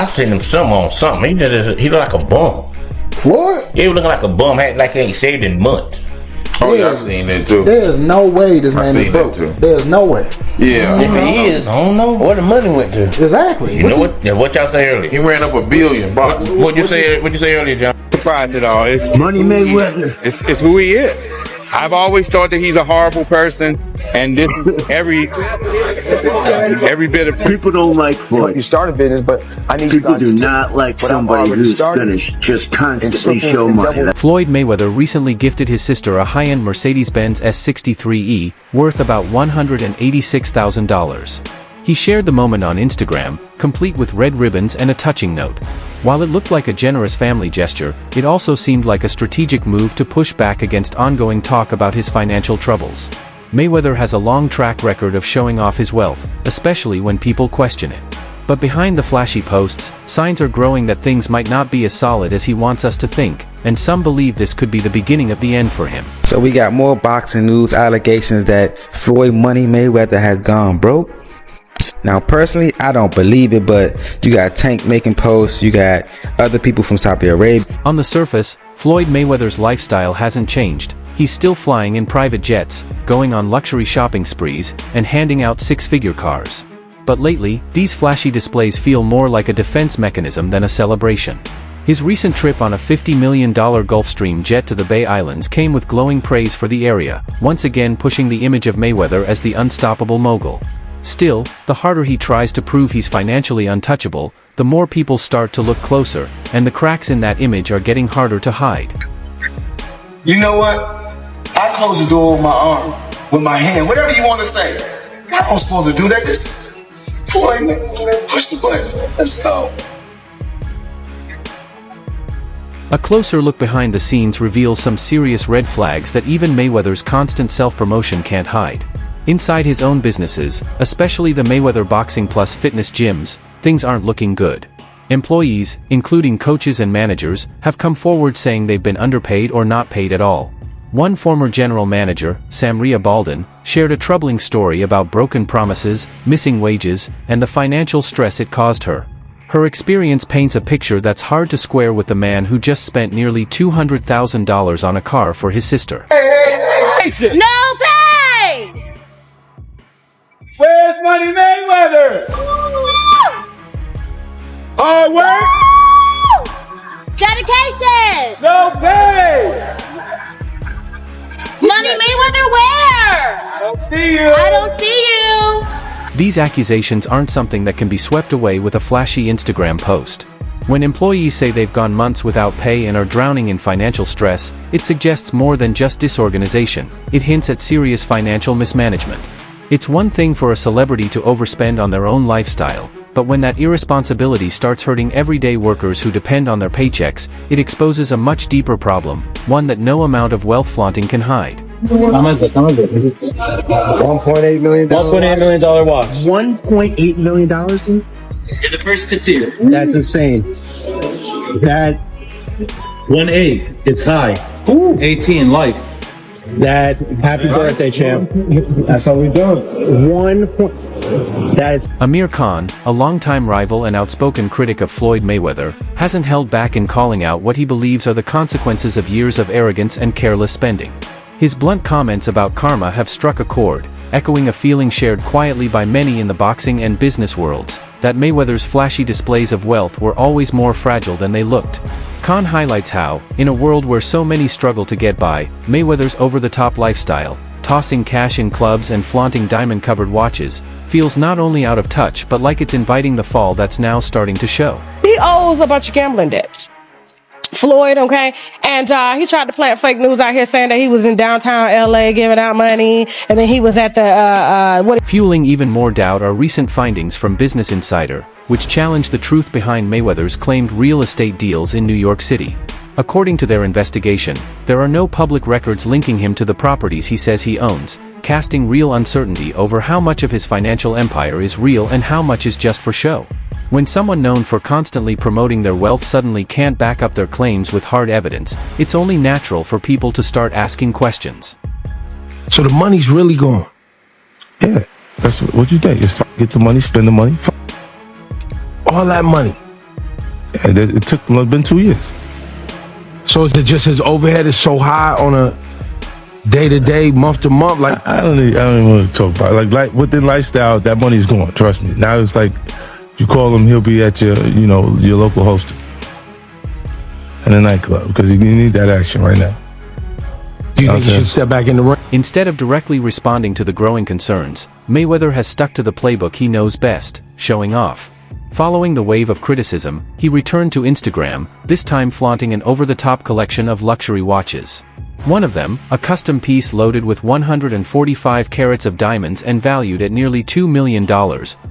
I seen him on something. He looked like a bum. Floyd? He was looking like a bum, like he ain't shaved in months. Oh yeah, I've seen that too. There's no way this man is broke. There's no way. Yeah. If he is, I don't know where the money went to. Exactly. You know what? Yeah, what y'all say earlier? He ran up $1 billion. What'd you say earlier, John? Surprised at all. It's Money Mayweather. It's who he is. I've always thought that he's a horrible person, and this every bit of People don't like Floyd. You start a business, but I need People you guys do to not like somebody who's gonna just constantly show money. Floyd Mayweather recently gifted his sister a high-end Mercedes-Benz S63E, worth about $186,000. He shared the moment on Instagram, complete with red ribbons and a touching note. While it looked like a generous family gesture, it also seemed like a strategic move to push back against ongoing talk about his financial troubles. Mayweather has a long track record of showing off his wealth, especially when people question it. But behind the flashy posts, signs are growing that things might not be as solid as he wants us to think, and some believe this could be the beginning of the end for him. So we got more boxing news allegations that Floyd Money Mayweather has gone broke. Now personally, I don't believe it, but you got Tank making posts, you got other people from Saudi Arabia. On the surface, Floyd Mayweather's lifestyle hasn't changed. He's still flying in private jets, going on luxury shopping sprees, and handing out six-figure cars. But lately, these flashy displays feel more like a defense mechanism than a celebration. His recent trip on a $50 million Gulfstream jet to the Bay Islands came with glowing praise for the area, once again pushing the image of Mayweather as the unstoppable mogul. Still, the harder he tries to prove he's financially untouchable, the more people start to look closer, and the cracks in that image are getting harder to hide. You know what? I close the door with my arm, with my hand, whatever you want to say. I'm not supposed to do that. This Floyd, man, push the button. Let's go. A closer look behind the scenes reveals some serious red flags that even Mayweather's constant self-promotion can't hide. Inside his own businesses, especially the Mayweather Boxing Plus fitness gyms, things aren't looking good. Employees, including coaches and managers, have come forward saying they've been underpaid or not paid at all. One former general manager, Samria Baldan, shared a troubling story about broken promises, missing wages, and the financial stress it caused her. Her experience paints a picture that's hard to square with the man who just spent nearly $200,000 on a car for his sister. No pay! Where's Money Mayweather? Hard work? Dedication! No pay! Money Mayweather where? I don't see you. I don't see you. These accusations aren't something that can be swept away with a flashy Instagram post. When employees say they've gone months without pay and are drowning in financial stress, it suggests more than just disorganization. It hints at serious financial mismanagement. It's one thing for a celebrity to overspend on their own lifestyle, but when that irresponsibility starts hurting everyday workers who depend on their paychecks, it exposes a much deeper problem, one that no amount of wealth flaunting can hide. How much is it? $1.8 million. $1.8 million watch. $1.8 million, dude? You're the first to see it. That's insane. That 1A is high. Ooh. 18 life. That happy birthday, champ. That's how we do it. That is Amir Khan, a longtime rival and outspoken critic of Floyd Mayweather, hasn't held back in calling out what he believes are the consequences of years of arrogance and careless spending. His blunt comments about karma have struck a chord, echoing a feeling shared quietly by many in the boxing and business worlds, that Mayweather's flashy displays of wealth were always more fragile than they looked. Khan highlights how, in a world where so many struggle to get by, Mayweather's over-the-top lifestyle, tossing cash in clubs and flaunting diamond-covered watches, feels not only out of touch but like it's inviting the fall that's now starting to show. He owes a bunch of gambling debts. Floyd, okay? And he tried to plant fake news out here saying that he was in downtown LA giving out money, and then he was at the, Fueling even more doubt are recent findings from Business Insider, which challenge the truth behind Mayweather's claimed real estate deals in New York City. According to their investigation, there are no public records linking him to the properties he says he owns, casting real uncertainty over how much of his financial empire is real and how much is just for show. When someone known for constantly promoting their wealth suddenly can't back up their claims with hard evidence, it's only natural for people to start asking questions. So the money's really gone? Yeah, that's what you think. It's get the money, spend the money. All that money. It took been 2 years. So is it just his overhead is so high on a day-to-day, month-to-month? Like I don't even want to talk about it. Like within lifestyle, that money's gone. Trust me. Now it's like you call him, he'll be at your your local host in a nightclub because you need that action right now. Do you think he should step back in the ring? Instead of directly responding to the growing concerns, Mayweather has stuck to the playbook he knows best, showing off. Following the wave of criticism, he returned to Instagram, this time flaunting an over-the-top collection of luxury watches. One of them, a custom piece loaded with 145 carats of diamonds and valued at nearly $2 million,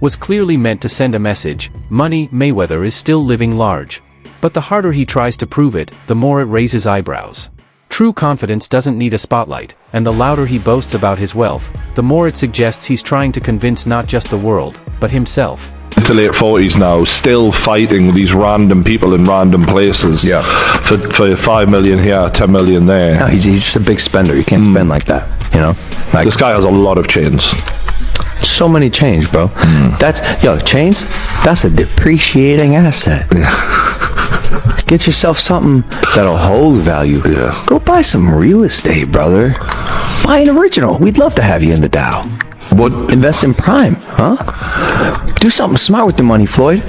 was clearly meant to send a message: money, Mayweather is still living large. But the harder he tries to prove it, the more it raises eyebrows. True confidence doesn't need a spotlight, and the louder he boasts about his wealth, the more it suggests he's trying to convince not just the world, but himself. To late 40s now, still fighting these random people in random places. Yeah. For 5 million here, 10 million there. No, he's just a big spender. You can't spend like that, Like, this guy has a lot of chains. So many chains, bro. Chains, that's a depreciating asset. Get yourself something that'll hold value. Yeah. Go buy some real estate, brother. Buy an original. We'd love to have you in the Dow. What? Invest in Prime, huh? Do something smart with the money, Floyd.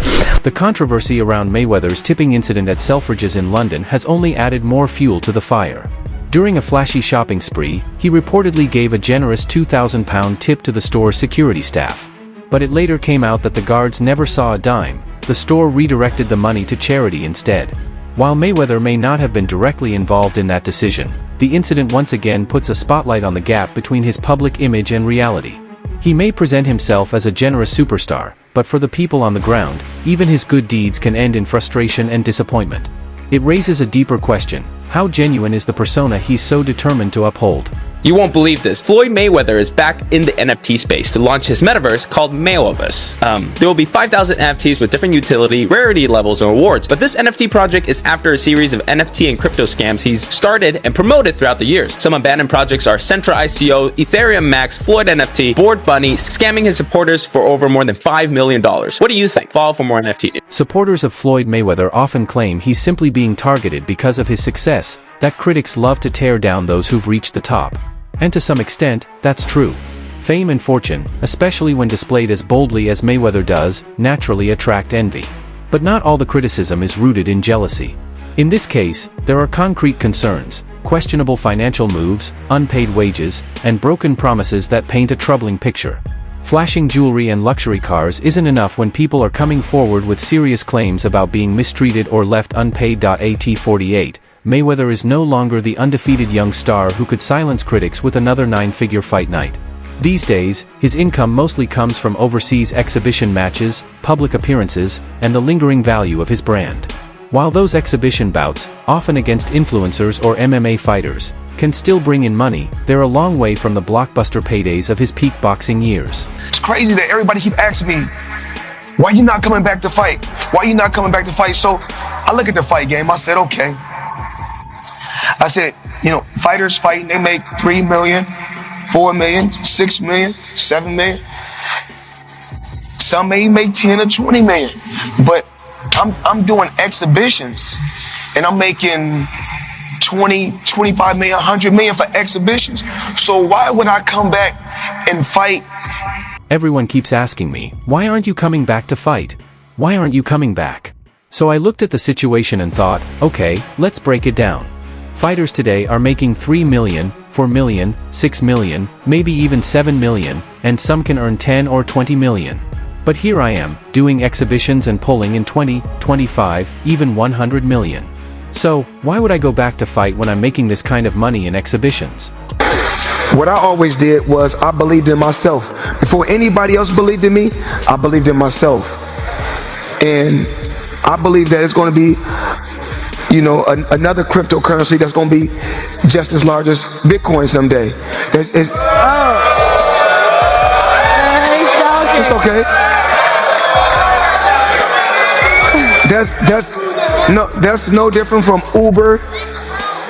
The controversy around Mayweather's tipping incident at Selfridges in London has only added more fuel to the fire. During a flashy shopping spree, he reportedly gave a generous £2,000 tip to the store's security staff. But it later came out that the guards never saw a dime. The store redirected the money to charity instead. While Mayweather may not have been directly involved in that decision, the incident once again puts a spotlight on the gap between his public image and reality. He may present himself as a generous superstar, but for the people on the ground, even his good deeds can end in frustration and disappointment. It raises a deeper question: how genuine is the persona he's so determined to uphold? You won't believe this. Floyd Mayweather is back in the NFT space to launch his metaverse called Mayweverse. There will be 5,000 NFTs with different utility, rarity levels, and rewards. But this NFT project is after a series of NFT and crypto scams he's started and promoted throughout the years. Some abandoned projects are Centra ICO, Ethereum Max, Floyd NFT, Bored Bunny, scamming his supporters for over more than $5 million. What do you think? Follow for more NFT news. Supporters of Floyd Mayweather often claim he's simply being targeted because of his success, that critics love to tear down those who've reached the top. And to some extent, that's true. Fame and fortune, especially when displayed as boldly as Mayweather does, naturally attract envy. But not all the criticism is rooted in jealousy. In this case, there are concrete concerns: questionable financial moves, unpaid wages, and broken promises that paint a troubling picture. Flashing jewelry and luxury cars isn't enough when people are coming forward with serious claims about being mistreated or left unpaid. At48, Mayweather is no longer the undefeated young star who could silence critics with another 9-figure fight night. These days, his income mostly comes from overseas exhibition matches, public appearances, and the lingering value of his brand. While those exhibition bouts, often against influencers or MMA fighters, can still bring in money, they're a long way from the blockbuster paydays of his peak boxing years. It's crazy that everybody keep asking me, why you not coming back to fight? Why you not coming back to fight? So I look at the fight game, I said, okay. I said, fighters fighting, they make 3 million, 4 million, 6 million, 7 million. Some may make 10 or 20 million. But I'm doing exhibitions and I'm making 20, 25 million, 100 million for exhibitions. So why would I come back and fight? Everyone keeps asking me, why aren't you coming back to fight? Why aren't you coming back? So I looked at the situation and thought, okay, let's break it down. Fighters today are making 3 million, 4 million, 6 million, maybe even 7 million, and some can earn 10 or 20 million. But here I am, doing exhibitions and pulling in 20, 25, even 100 million. So, why would I go back to fight when I'm making this kind of money in exhibitions? What I always did was I believed in myself. Before anybody else believed in me, I believed in myself. And I believe that it's going to be another cryptocurrency that's going to be just as large as Bitcoin someday. It's okay. That's no different from Uber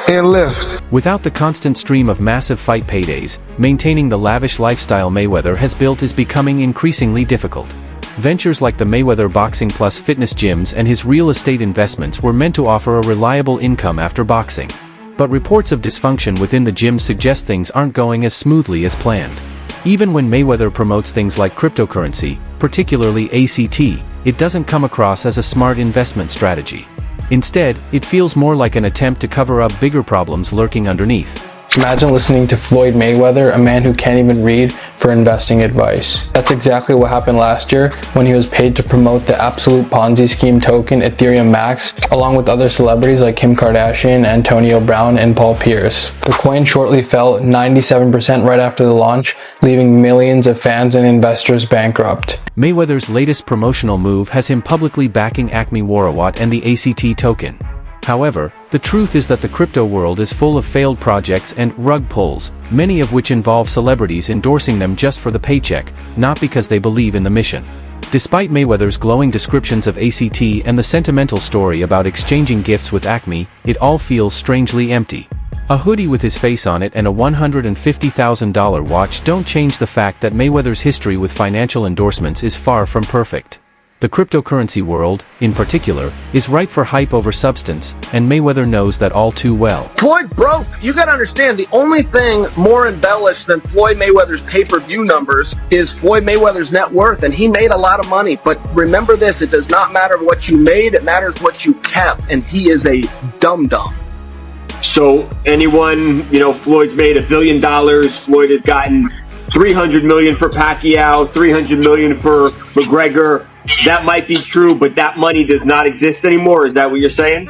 and Lyft. Without the constant stream of massive fight paydays, maintaining the lavish lifestyle Mayweather has built is becoming increasingly difficult. Ventures like the Mayweather Boxing Plus fitness gyms and his real estate investments were meant to offer a reliable income after boxing. But reports of dysfunction within the gyms suggest things aren't going as smoothly as planned. Even when Mayweather promotes things like cryptocurrency, particularly ACT, it doesn't come across as a smart investment strategy. Instead, it feels more like an attempt to cover up bigger problems lurking underneath. Imagine listening to Floyd Mayweather, a man who can't even read, for investing advice. That's exactly what happened last year when he was paid to promote the absolute Ponzi scheme token Ethereum Max, along with other celebrities like Kim Kardashian, Antonio Brown, and Paul Pierce. The coin shortly fell 97% right after the launch, leaving millions of fans and investors bankrupt. Mayweather's latest promotional move has him publicly backing Acme Warawat and the ACT token. However, the truth is that the crypto world is full of failed projects and rug pulls, many of which involve celebrities endorsing them just for the paycheck, not because they believe in the mission. Despite Mayweather's glowing descriptions of ACT and the sentimental story about exchanging gifts with Acme, it all feels strangely empty. A hoodie with his face on it and a $150,000 watch don't change the fact that Mayweather's history with financial endorsements is far from perfect. The cryptocurrency world, in particular, is ripe for hype over substance, and Mayweather knows that all too well. Floyd, bro, you gotta understand, the only thing more embellished than Floyd Mayweather's pay-per-view numbers is Floyd Mayweather's net worth, and he made a lot of money. But remember this, it does not matter what you made, it matters what you kept, and he is a dum-dum. So anyone, Floyd's made $1 billion, Floyd has gotten $300 million for Pacquiao, $300 million for McGregor. That might be true, but that money does not exist anymore. Is that what you're saying?